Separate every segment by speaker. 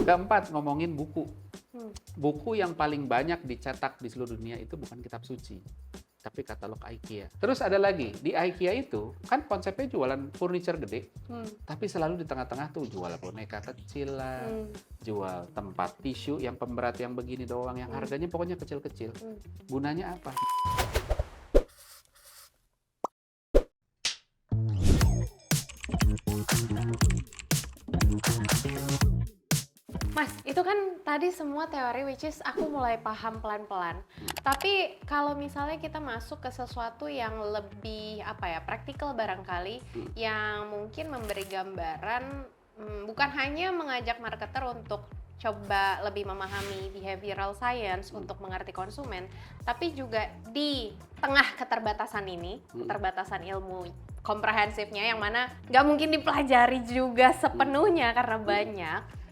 Speaker 1: Keempat, ngomongin buku.
Speaker 2: Hmm.
Speaker 1: Buku yang paling banyak dicetak di seluruh dunia itu bukan kitab suci, tapi katalog IKEA. Terus ada lagi, di IKEA itu kan konsepnya jualan furniture gede, tapi selalu di tengah-tengah tuh jual boneka kecil lah, jual tempat tisu yang pemberat yang begini doang, yang harganya pokoknya kecil-kecil. Gunanya apa?
Speaker 2: Mas, itu kan tadi semua teori which is aku mulai paham pelan-pelan. Tapi kalau misalnya kita masuk ke sesuatu yang lebih praktikal barangkali, yang mungkin memberi gambaran, bukan hanya mengajak marketer untuk coba lebih memahami behavioral science untuk mengerti konsumen, tapi juga di tengah keterbatasan ini, keterbatasan ilmu komprehensifnya yang mana nggak mungkin dipelajari juga sepenuhnya karena banyak.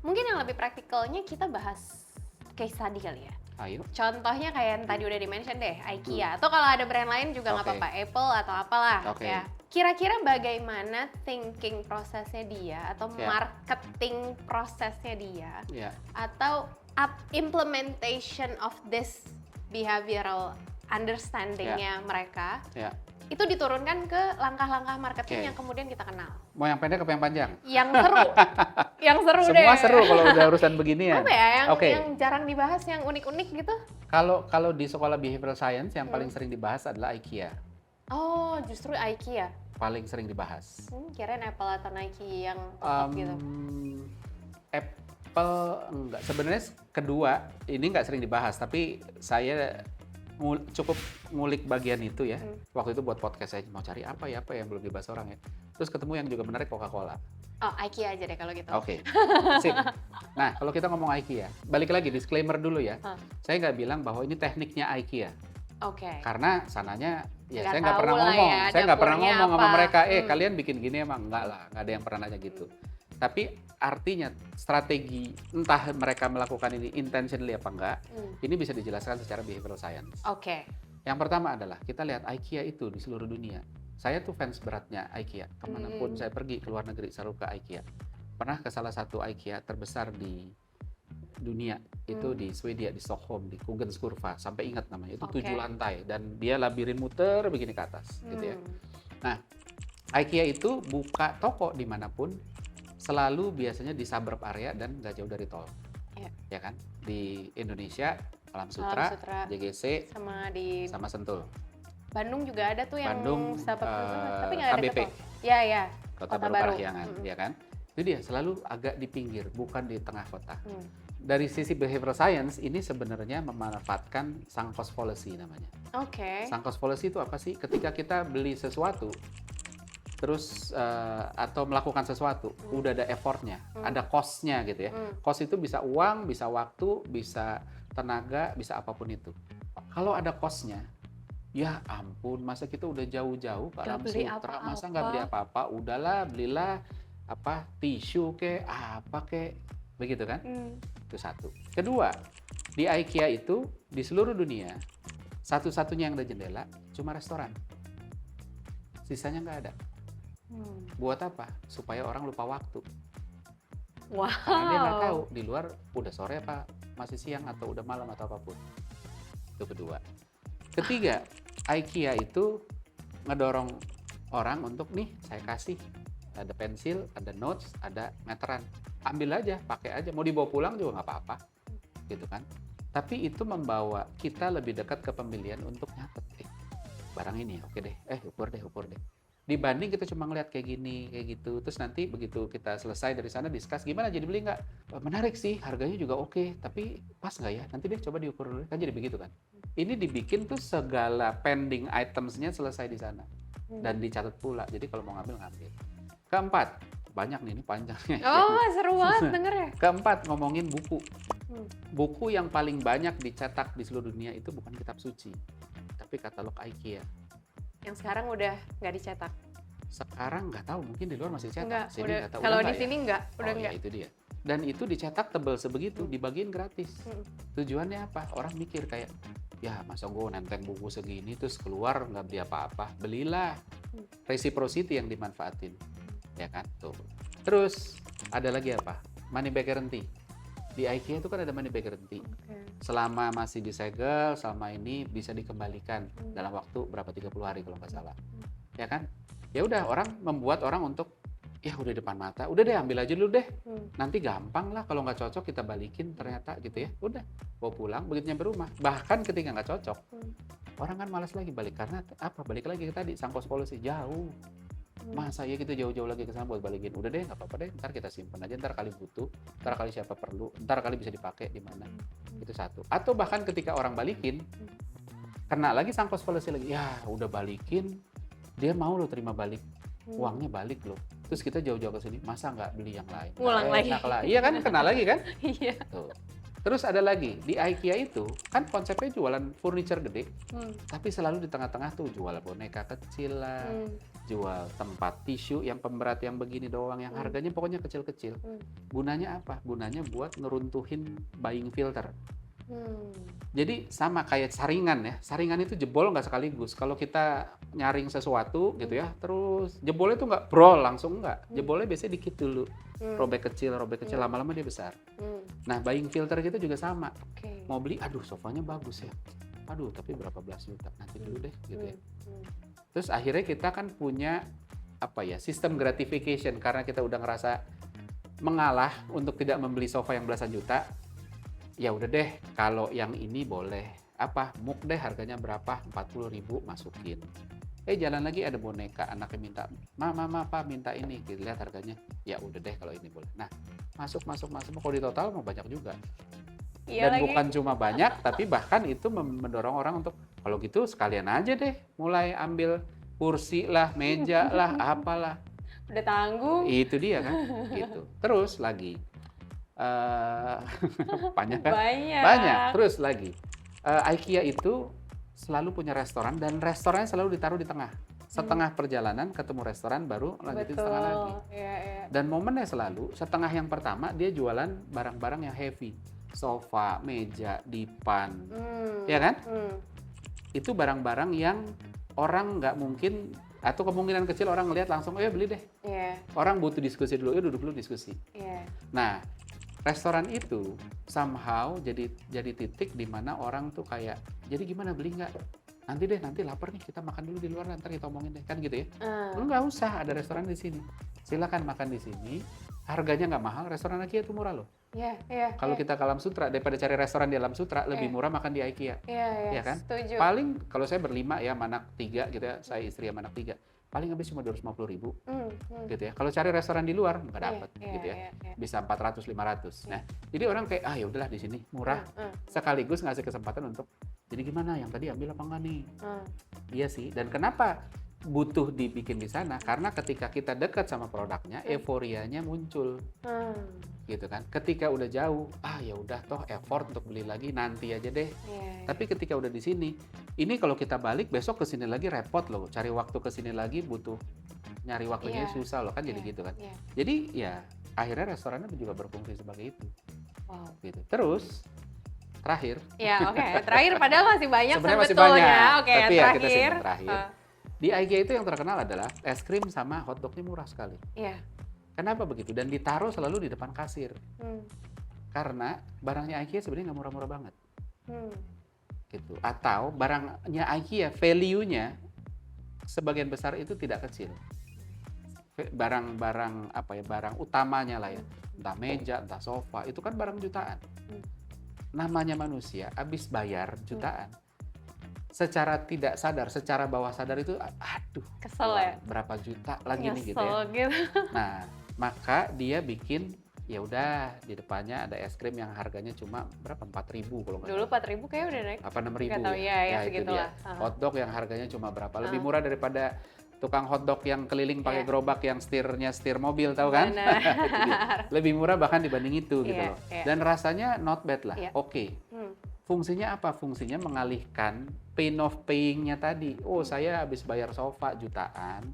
Speaker 2: Mungkin yang lebih praktikalnya kita bahas case study kali ya.
Speaker 1: Ayo.
Speaker 2: Contohnya kayak yang tadi udah di-mention deh, IKEA. Atau kalau ada brand lain juga nggak apa-apa, Apple atau apalah. Ya. Kira-kira bagaimana thinking prosesnya dia, atau marketing prosesnya dia, atau implementation of this behavioral understanding-nya mereka, itu diturunkan ke langkah-langkah marketing yang kemudian kita kenal.
Speaker 1: Mau yang pendek apa yang panjang?
Speaker 2: Yang seru. Yang seru deh.
Speaker 1: Semua seru kalau udah urusan beginian.
Speaker 2: Apa ya yang jarang dibahas, yang unik-unik gitu?
Speaker 1: Kalau di sekolah behavioral science yang paling sering dibahas adalah IKEA.
Speaker 2: Oh, justru IKEA.
Speaker 1: Paling sering dibahas.
Speaker 2: Kirain Apple atau Nike yang top gitu.
Speaker 1: Apple enggak. Sebenarnya kedua ini nggak sering dibahas, tapi saya cukup ngulik bagian itu ya. Waktu itu buat podcast saya mau cari apa yang belum dibahas orang ya. Terus ketemu yang juga menarik, Coca-Cola.
Speaker 2: Oh, IKEA aja deh kalau gitu.
Speaker 1: Oke. Sip. Nah, kalau kita ngomong IKEA, balik lagi disclaimer dulu ya. Saya nggak bilang bahwa ini tekniknya IKEA.
Speaker 2: Oke.
Speaker 1: Karena sananya
Speaker 2: Nggak
Speaker 1: saya nggak pernah
Speaker 2: tahu lah
Speaker 1: ngomong.
Speaker 2: ya,
Speaker 1: Saya nggak pernah
Speaker 2: dapurnya
Speaker 1: ngomong sama
Speaker 2: apa.
Speaker 1: mereka, kalian bikin gini emang enggak lah, nggak ada yang pernah nanya gitu. Tapi artinya strategi entah mereka melakukan ini intentionally apa enggak, ini bisa dijelaskan secara behavioral science.
Speaker 2: Oke.
Speaker 1: Yang pertama adalah kita lihat IKEA itu di seluruh dunia. Saya tuh fans beratnya IKEA. Kemanapun saya pergi ke luar negeri selalu ke IKEA. Pernah ke salah satu IKEA terbesar di dunia, itu di Swedia, di Stockholm, di Kungens Kurva, sampai ingat namanya. Itu 7 lantai dan dia labirin muter begini ke atas, gitu ya. Nah, IKEA itu buka toko dimanapun, selalu biasanya di suburb area dan nggak jauh dari tol, ya kan? Di Indonesia, Alam Sutra, JGC, sama Sentul.
Speaker 2: Bandung juga ada tuh yang suburb, tapi nggak ada
Speaker 1: KBP.
Speaker 2: tol. Ya.
Speaker 1: Kota Baru Parahyangan, ya kan? Itu dia selalu agak di pinggir, bukan di tengah kota. Dari sisi behavioral science, ini sebenarnya memanfaatkan sunk cost fallacy namanya.
Speaker 2: Oke.
Speaker 1: Sunk cost fallacy itu apa sih? Ketika kita beli sesuatu, terus atau melakukan sesuatu, udah ada effortnya, ada cost-nya gitu ya. Cost itu bisa uang, bisa waktu, bisa tenaga, bisa apapun itu. Kalau ada cost-nya, ya ampun, masa kita udah jauh-jauh ke Alam Sutra, masa nggak beli apa-apa? Udahlah, belilah tisu apa begitu kan? Itu satu. Kedua, di IKEA itu di seluruh dunia satu-satunya yang ada jendela cuma restoran, sisanya nggak ada. Buat apa? Supaya orang lupa waktu.
Speaker 2: Wow.
Speaker 1: Karena dia nggak tahu di luar udah sore apa masih siang atau udah malam atau apapun. Itu kedua. Ketiga, IKEA itu ngedorong orang untuk nih saya kasih ada pensil, ada notes, ada meteran. Ambil aja, pakai aja. Mau dibawa pulang juga nggak apa-apa, gitu kan? Tapi itu membawa kita lebih dekat ke pembelian untuk nyatet. Barang ini oke deh. Ukur deh. Dibanding kita cuma ngeliat kayak gini, kayak gitu. Terus nanti begitu kita selesai dari sana discuss, gimana jadi beli nggak? Menarik sih, harganya juga oke. Tapi pas nggak ya? Nanti deh coba diukur dulu. Kan jadi begitu kan? Ini dibikin tuh segala pending items-nya selesai di sana. Dan dicatat pula. Jadi kalau mau ngambil. Keempat, banyak nih, ini panjangnya.
Speaker 2: Oh, seru banget denger ya.
Speaker 1: Keempat, ngomongin buku. Buku yang paling banyak dicetak di seluruh dunia itu bukan kitab suci, tapi katalog IKEA.
Speaker 2: Yang sekarang udah nggak dicetak.
Speaker 1: Sekarang nggak tahu, mungkin di luar masih cetak.
Speaker 2: Enggak,
Speaker 1: Sini
Speaker 2: udah.
Speaker 1: nggak tahu.
Speaker 2: Kalau
Speaker 1: Udah
Speaker 2: di
Speaker 1: nggak
Speaker 2: sini
Speaker 1: ya?
Speaker 2: nggak, udah
Speaker 1: Oh
Speaker 2: nggak.
Speaker 1: ya, itu dia. Dan itu dicetak tebel sebegitu, dibagiin gratis. Tujuannya apa? Orang mikir kayak, ya masa gue nenteng buku segini terus keluar nggak beli apa-apa. Belilah. Reciprocity yang dimanfaatin. Ya kan? Tuh. Terus ada lagi apa? money back guarantee. Di IKEA itu kan ada money back guarantee.
Speaker 2: Oke.
Speaker 1: Selama masih disegel, selama ini bisa dikembalikan dalam waktu berapa 30 hari kalau nggak salah. Ya kan? Ya udah, orang membuat orang untuk ya udah depan mata, udah deh ambil aja dulu deh. Nanti gampang lah, kalau nggak cocok kita balikin ternyata gitu ya. Udah, bawa pulang, begitu nyampe rumah. Bahkan ketika nggak cocok, orang kan malas lagi balik karena apa? Balik lagi ke tadi sangkos polusi jauh. Masa ya kita jauh-jauh lagi ke sana buat balikin? Udah deh, nggak apa-apa deh. Ntar kita simpen aja, ntar kali butuh, ntar kali siapa perlu, ntar kali bisa dipakai di mana. Itu satu. Atau bahkan ketika orang balikin, kena lagi sangkos polusi lagi. Ya udah balikin, dia mau lo terima balik, uangnya balik loh. Terus kita jauh-jauh ke sini, masa nggak beli yang lain?
Speaker 2: Ngulang lagi.
Speaker 1: Enak lah. Iya kan, kena lagi kan?
Speaker 2: Iya.
Speaker 1: Tuh. Terus ada lagi, di IKEA itu kan konsepnya jualan furniture gede, tapi selalu di tengah-tengah tuh jual boneka kecil lah, jual tempat tisu yang pemberat yang begini doang, yang harganya pokoknya kecil-kecil. Gunanya apa? Gunanya buat ngeruntuhin buying filter. Jadi sama kayak saringan ya, saringan itu jebol nggak sekaligus. Kalau kita nyaring sesuatu gitu ya, terus jebolnya tuh nggak brol langsung nggak. Jebolnya biasanya dikit dulu, robek kecil, lama-lama dia besar. Nah, buying filter kita juga sama. Mau beli, aduh sofanya bagus ya, aduh tapi berapa belas juta, nanti dulu deh gitu ya. Terus akhirnya kita kan punya apa ya, sistem gratification karena kita udah ngerasa mengalah untuk tidak membeli sofa yang belasan juta. Ya udah deh, kalau yang ini boleh apa muk deh, harganya berapa, 40.000 masukin. Jalan lagi ada boneka, anaknya minta, mama pak minta ini, kita lihat harganya, ya udah deh kalau ini boleh. Nah masuk, kalau di total mau banyak juga.
Speaker 2: Iya
Speaker 1: Dan
Speaker 2: lagi.
Speaker 1: bukan cuma banyak, tapi bahkan itu mendorong orang untuk kalau gitu sekalian aja deh, mulai ambil kursi lah, meja lah, apalah.
Speaker 2: Udah tanggung.
Speaker 1: Itu dia kan, gitu. Terus lagi. Banyak kan? Banyak. Terus lagi, IKEA itu selalu punya restoran dan restorannya selalu ditaruh di tengah. Setengah perjalanan ketemu restoran baru lanjutin setengah lagi. Dan momennya selalu setengah yang pertama dia jualan barang-barang yang heavy, sofa, meja, dipan, ya kan? Itu barang-barang yang orang nggak mungkin atau kemungkinan kecil orang ngelihat langsung, beli deh. Orang butuh diskusi dulu, duduk dulu diskusi. Nah, restoran itu somehow jadi titik di mana orang tuh kayak, jadi gimana beli nggak? Nanti lapar nih, kita makan dulu di luar, nanti kita omongin deh, kan gitu ya. Nggak usah, ada restoran di sini. Silakan makan di sini. Harganya nggak mahal, restoran IKEA itu murah loh. Kalau kita ke Alam Sutra, daripada cari restoran di Alam Sutra, lebih murah makan di IKEA. Ya kan?
Speaker 2: Setuju.
Speaker 1: Paling kalau saya berlima ya, sama anak 3 gitu ya, saya istri sama anak 3. Paling habis cuma 250.000 gitu ya. Kalau cari restoran di luar nggak dapat gitu ya. Bisa 400-500. Nah, jadi orang kayak ya udahlah di sini murah. Sekaligus ngasih kesempatan untuk jadi gimana yang tadi ambil apa enggak nih? Iya sih. Dan kenapa butuh dibikin di sana? Karena ketika kita dekat sama produknya, euforianya muncul. Gitu kan. Ketika udah jauh, ya udah toh effort untuk beli lagi nanti aja deh. Tapi ketika udah di sini, ini kalau kita balik besok ke sini lagi repot loh. Cari waktu ke sini lagi butuh nyari waktunya susah loh kan, jadi gitu kan. Jadi ya akhirnya restorannya juga berfungsi sebagai itu. Gitu. Terus terakhir.
Speaker 2: Terakhir padahal masih banyak
Speaker 1: sebenarnya masih
Speaker 2: sebetulnya.
Speaker 1: banyak. Tapi ya kita
Speaker 2: terakhir.
Speaker 1: simpen terakhir. Di IKEA itu yang terkenal adalah es krim sama hotdognya murah sekali. Kenapa begitu? Dan ditaruh selalu di depan kasir. Karena barangnya IKEA sebenarnya nggak murah-murah banget. Gitu. Atau barangnya IKEA, value-nya sebagian besar itu tidak kecil. Barang-barang barang utamanya lah ya. Entah meja, entah sofa, itu kan barang jutaan. Namanya manusia, habis bayar jutaan. Secara tidak sadar, secara bawah sadar itu,
Speaker 2: kesel ya,
Speaker 1: berapa juta lagi nih gitu
Speaker 2: ya.
Speaker 1: Nah, maka dia bikin, ya udah di depannya ada es krim yang harganya cuma berapa, 4.000 kalau nggak salah.
Speaker 2: Dulu 4.000 kayak udah naik.
Speaker 1: Apa 6.000
Speaker 2: nggak tahu ya
Speaker 1: itu
Speaker 2: segitulah.
Speaker 1: dia. Hotdog yang harganya cuma berapa, lebih murah daripada tukang hotdog yang keliling pakai gerobak yang setir mobil, tahu kan? Lebih murah bahkan dibanding itu gitu loh. Dan rasanya not bad lah, oke. Fungsinya apa? Fungsinya mengalihkan pain of paying-nya tadi. Saya habis bayar sofa jutaan,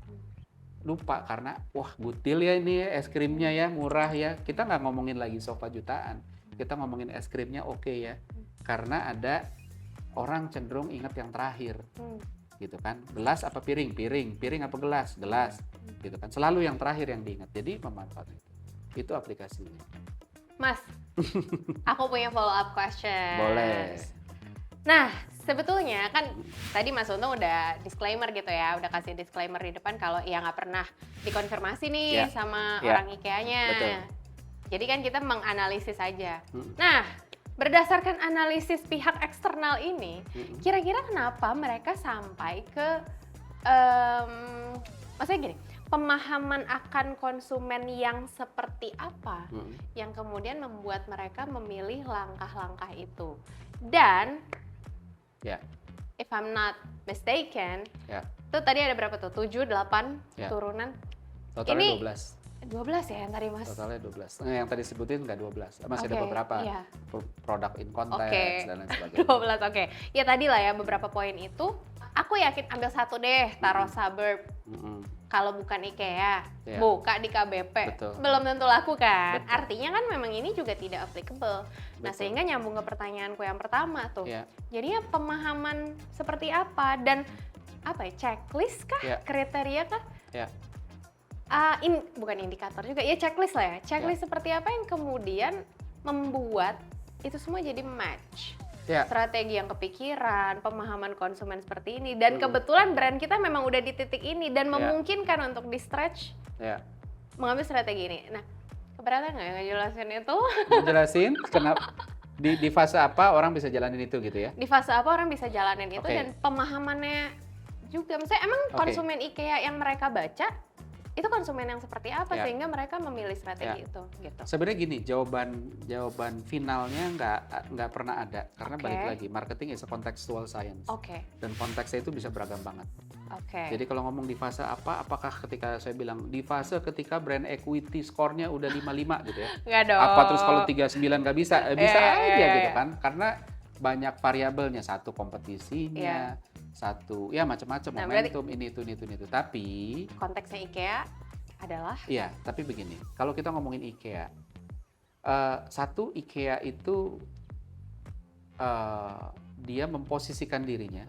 Speaker 1: lupa karena gutil ya ini es krimnya ya, murah ya. Kita nggak ngomongin lagi sofa jutaan, kita ngomongin es krimnya ya. Karena ada orang cenderung ingat yang terakhir. Gitu kan, gelas apa piring apa gelas gitu kan, selalu yang terakhir yang diingat, jadi memanfaatkan itu aplikasinya.
Speaker 2: Mas, aku punya follow up question.
Speaker 1: Boleh.
Speaker 2: Nah, sebetulnya kan tadi Mas Untung udah disclaimer gitu ya, udah kasih disclaimer di depan kalau ya nggak pernah dikonfirmasi nih
Speaker 1: Ya,
Speaker 2: sama
Speaker 1: ya,
Speaker 2: orang IKEA-nya.
Speaker 1: betul.
Speaker 2: Jadi kan kita menganalisis aja.
Speaker 1: Mm.
Speaker 2: Nah, berdasarkan analisis pihak eksternal ini, kira-kira kenapa mereka sampai ke, maksudnya gini, pemahaman akan konsumen yang seperti apa yang kemudian membuat mereka memilih langkah-langkah itu. Dan
Speaker 1: Ya,
Speaker 2: if I'm not mistaken,
Speaker 1: ya.
Speaker 2: itu tadi ada berapa tuh? 7, 8
Speaker 1: Ya.
Speaker 2: turunan?
Speaker 1: Totalnya
Speaker 2: Ini
Speaker 1: 12.
Speaker 2: 12 ya yang tadi Mas?
Speaker 1: Totalnya 12. Yang tadi sebutin nggak 12. Masih ada
Speaker 2: Oke,
Speaker 1: beberapa
Speaker 2: iya.
Speaker 1: produk in context
Speaker 2: Oke.
Speaker 1: dan lain sebagainya.
Speaker 2: 12, oke. Ya tadi lah ya beberapa poin itu, aku yakin ambil satu deh, taruh suburb.
Speaker 1: Mm-mm.
Speaker 2: Kalau bukan IKEA,
Speaker 1: Iya.
Speaker 2: buka di KBP,
Speaker 1: Betul.
Speaker 2: belum tentu laku kan?
Speaker 1: Betul.
Speaker 2: Artinya kan memang ini juga tidak applicable. Nah,
Speaker 1: Betul.
Speaker 2: sehingga nyambung ke pertanyaanku yang pertama tuh.
Speaker 1: Ya,
Speaker 2: Jadinya pemahaman seperti apa dan apa ya, checklist kah?
Speaker 1: Ya.
Speaker 2: Kriteria kah?
Speaker 1: ya.
Speaker 2: Bukan indikator juga, ya checklist lah ya. Checklist seperti apa yang kemudian membuat itu semua jadi match?
Speaker 1: Ya.
Speaker 2: Strategi yang kepikiran, pemahaman konsumen seperti ini, dan kebetulan brand kita memang udah di titik ini dan memungkinkan untuk di stretch
Speaker 1: Ya.
Speaker 2: mengambil strategi ini. Nah, keberatan nggak ya ngejelasin itu?
Speaker 1: Jelasin kenapa di fase apa orang bisa jalanin itu gitu ya?
Speaker 2: Di fase apa orang bisa jalanin itu
Speaker 1: Oke.
Speaker 2: dan pemahamannya juga. Misalnya emang
Speaker 1: Oke.
Speaker 2: konsumen IKEA yang mereka baca itu konsumen yang seperti apa
Speaker 1: Ya.
Speaker 2: sehingga mereka memilih strategi
Speaker 1: Ya.
Speaker 2: itu gitu.
Speaker 1: Sebenarnya gini, jawaban finalnya nggak pernah ada karena
Speaker 2: Oke.
Speaker 1: balik lagi marketing is a contextual science
Speaker 2: Oke.
Speaker 1: dan konteksnya itu bisa beragam banget.
Speaker 2: Oke.
Speaker 1: Jadi kalau ngomong di fase apa, apakah ketika saya bilang di fase ketika brand equity score-nya udah 55 gitu ya?
Speaker 2: Nggak dong.
Speaker 1: Apa terus kalau 39 nggak bisa? Bisa
Speaker 2: Iya,
Speaker 1: aja
Speaker 2: iya,
Speaker 1: gitu
Speaker 2: iya.
Speaker 1: kan? Karena banyak variabelnya, satu kompetisinya, satu ya macam-macam
Speaker 2: Nah, berarti-
Speaker 1: momentum ini itu. Tapi
Speaker 2: Konteksnya IKEA adalah
Speaker 1: iya, tapi begini, kalau kita ngomongin IKEA, satu IKEA itu dia memposisikan dirinya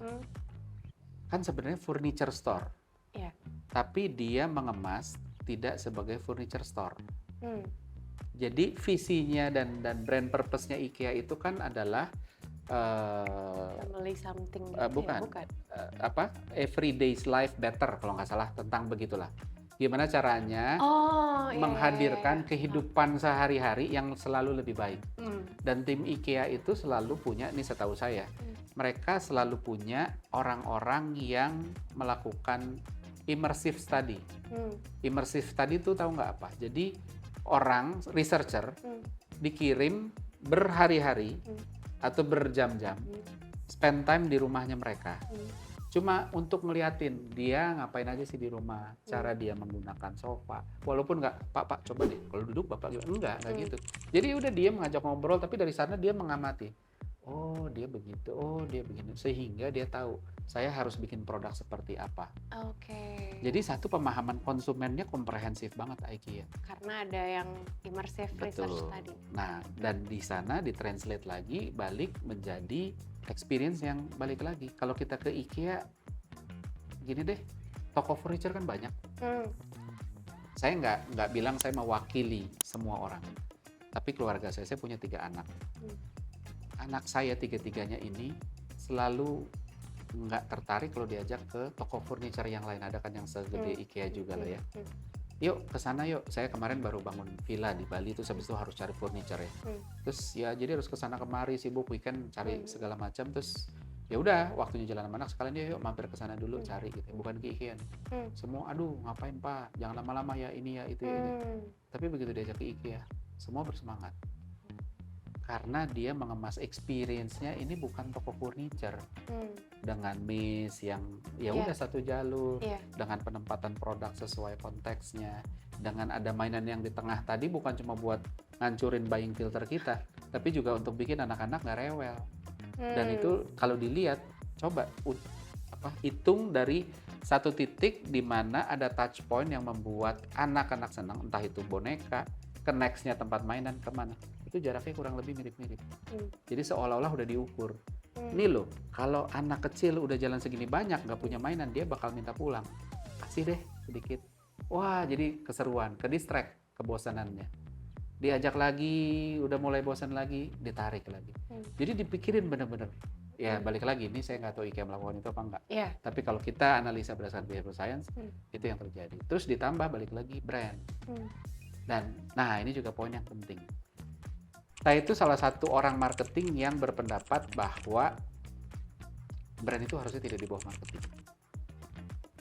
Speaker 1: kan sebenarnya furniture store,
Speaker 2: Iya.
Speaker 1: tapi dia mengemas tidak sebagai furniture store.
Speaker 2: hmm,
Speaker 1: Jadi visinya dan brand purpose-nya IKEA itu kan adalah
Speaker 2: family something gitu
Speaker 1: bukan.
Speaker 2: ya, bukan.
Speaker 1: Everyday's life better kalau nggak salah, tentang begitulah. Gimana caranya
Speaker 2: Oh, iya,
Speaker 1: menghadirkan
Speaker 2: iya.
Speaker 1: kehidupan sehari-hari yang selalu lebih baik.
Speaker 2: Hmm,
Speaker 1: Dan tim IKEA itu selalu punya, ini setahu saya, mereka selalu punya orang-orang yang melakukan immersive study.
Speaker 2: hmm,
Speaker 1: Immersive study itu tahu nggak apa? Jadi orang, researcher, dikirim berhari-hari atau berjam-jam, spend time di rumahnya mereka. Cuma untuk ngeliatin dia ngapain aja sih di rumah, cara dia menggunakan sofa. Walaupun nggak, Pak, coba deh, kalau duduk Bapak gimana? Enggak gitu. Jadi udah dia mengajak ngobrol, tapi dari sana dia mengamati. Oh, dia begitu, oh dia begini. Sehingga dia tahu, saya harus bikin produk seperti apa.
Speaker 2: Oke.
Speaker 1: Jadi satu, pemahaman konsumennya komprehensif banget IKEA.
Speaker 2: Karena ada yang immersive research
Speaker 1: Betul.
Speaker 2: tadi.
Speaker 1: Nah, dan di sana ditranslate lagi, balik menjadi experience yang balik lagi. Kalau kita ke IKEA, gini deh, toko furniture kan banyak.
Speaker 2: Hmm,
Speaker 1: Saya nggak bilang saya mewakili semua orang, tapi keluarga saya punya 3 anak. Anak saya 3-tiganya ini selalu nggak tertarik kalau diajak ke toko furniture yang lain. Ada kan yang segede IKEA juga lah ya. Yuk ke sana yuk. Saya kemarin baru bangun villa di Bali, terus habis itu harus cari furniture ya. Terus ya jadi harus ke sana kemari, sibuk weekend cari segala macam. Terus ya udah waktunya jalan sama anak, sekalian yuk mampir ke sana dulu cari gitu. Bukan ke IKEA nih. Semua aduh ngapain Pak? Jangan lama-lama ya, ini ya itu ya ini. Tapi begitu diajak ke IKEA, semua bersemangat. Karena dia mengemas experience-nya ini bukan toko furniture dengan mesh yang ya udah satu jalur, dengan penempatan produk sesuai konteksnya, dengan ada mainan yang di tengah tadi bukan cuma buat ngancurin buying filter kita, tapi juga untuk bikin anak-anak nggak rewel. Dan itu kalau dilihat, coba hitung dari satu titik di mana ada touch point yang membuat anak-anak senang, entah itu boneka, ke next-nya tempat mainan kemana, itu jaraknya kurang lebih mirip-mirip. Jadi seolah-olah udah diukur. Ini loh, kalau anak kecil udah jalan segini banyak nggak punya mainan, dia bakal minta pulang. Kasih deh sedikit. Wah, jadi keseruan, ke distract kebosanannya. diajak lagi, udah mulai bosan lagi, ditarik lagi. Jadi dipikirin bener-bener. Ya balik lagi, ini saya nggak tahu IKEA melakukan itu apa enggak.
Speaker 2: Iya.
Speaker 1: Tapi kalau kita analisa berdasarkan behavioral science, itu yang terjadi. Terus ditambah balik lagi brand. Dan, nah ini juga poin yang penting. Saya itu salah satu orang marketing yang berpendapat bahwa brand itu harusnya tidak di bawah marketing.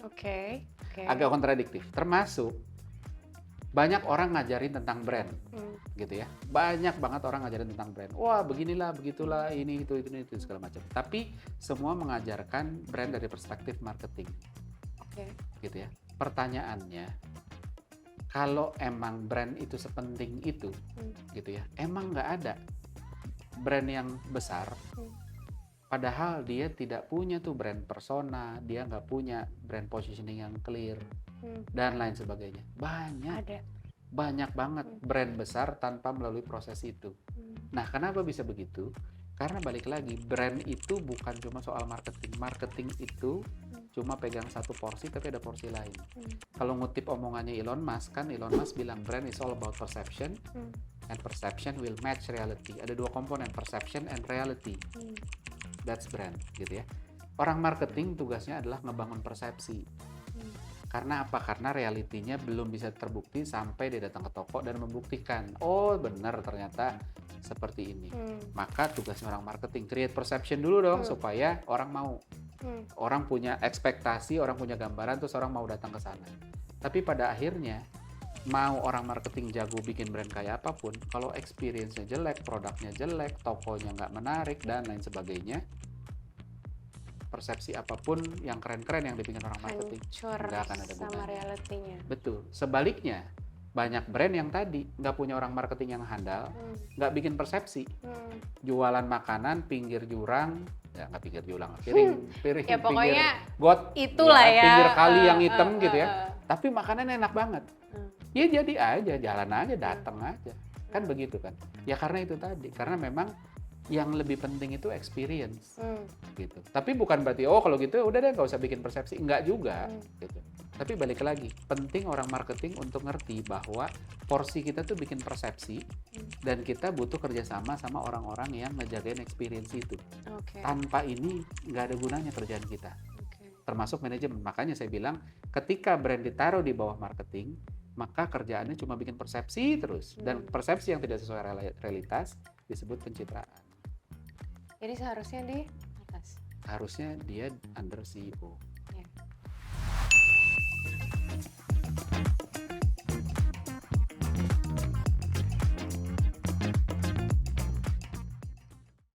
Speaker 2: Oke.
Speaker 1: Agak kontradiktif. Termasuk banyak orang ngajarin tentang brand, gitu ya. Banyak banget orang ngajarin tentang brand. Wah, beginilah, begitulah, ini, itu segala macam. Tapi semua mengajarkan brand dari perspektif marketing, gitu ya. Pertanyaannya, kalau emang brand itu sepenting itu, gitu ya, emang nggak ada brand yang besar, padahal dia tidak punya tuh brand persona, dia nggak punya brand positioning yang clear, dan lain sebagainya. Banyak banget brand besar tanpa melalui proses itu. Nah, kenapa bisa begitu? Karena balik lagi, brand itu bukan cuma soal marketing. Marketing itu cuma pegang satu porsi, tapi ada porsi lain. Kalau ngutip omongannya Elon Musk, kan Elon Musk bilang brand is all about perception, and perception will match reality. Ada dua komponen, perception and reality. That's brand, gitu ya. Orang marketing tugasnya adalah ngebangun persepsi. Karena apa? Karena realitinya belum bisa terbukti sampai dia datang ke toko dan membuktikan, oh benar ternyata seperti ini. Maka tugasnya orang marketing, create perception dulu dong supaya orang mau. Orang punya ekspektasi, orang punya gambaran, terus orang mau datang ke sana. Tapi pada akhirnya, mau orang marketing jago bikin brand kayak apapun, kalau experience-nya jelek, produknya jelek, tokonya nggak menarik, dan lain sebagainya, persepsi apapun yang keren-keren yang dibikin orang marketing nggak akan ada
Speaker 2: sama
Speaker 1: gunanya.
Speaker 2: realitinya.
Speaker 1: Betul. Sebaliknya, banyak brand yang tadi nggak punya orang marketing yang handal, nggak bikin persepsi, jualan makanan pinggir jurang, ya nggak pinggir jurang, piring
Speaker 2: Ya pokoknya
Speaker 1: got,
Speaker 2: itulah ya.
Speaker 1: pinggir kali yang hitam gitu ya. Tapi makanan enak banget. Ya jadi aja, jalan aja, datang aja. Kan begitu kan. Ya karena itu tadi, karena memang yang lebih penting itu experience, gitu. Tapi bukan berarti kalau gitu udah deh nggak usah bikin persepsi, enggak juga, gitu. Tapi balik lagi, penting orang marketing untuk ngerti bahwa porsi kita tuh bikin persepsi, dan kita butuh kerjasama sama orang-orang yang ngejagain experience itu. Tanpa ini nggak ada gunanya kerjaan kita, termasuk manajemen. Makanya saya bilang, ketika brand ditaruh di bawah marketing, maka kerjaannya cuma bikin persepsi terus, dan persepsi yang tidak sesuai realitas disebut pencitraan.
Speaker 2: Jadi seharusnya di atas.
Speaker 1: Harusnya dia under CEO.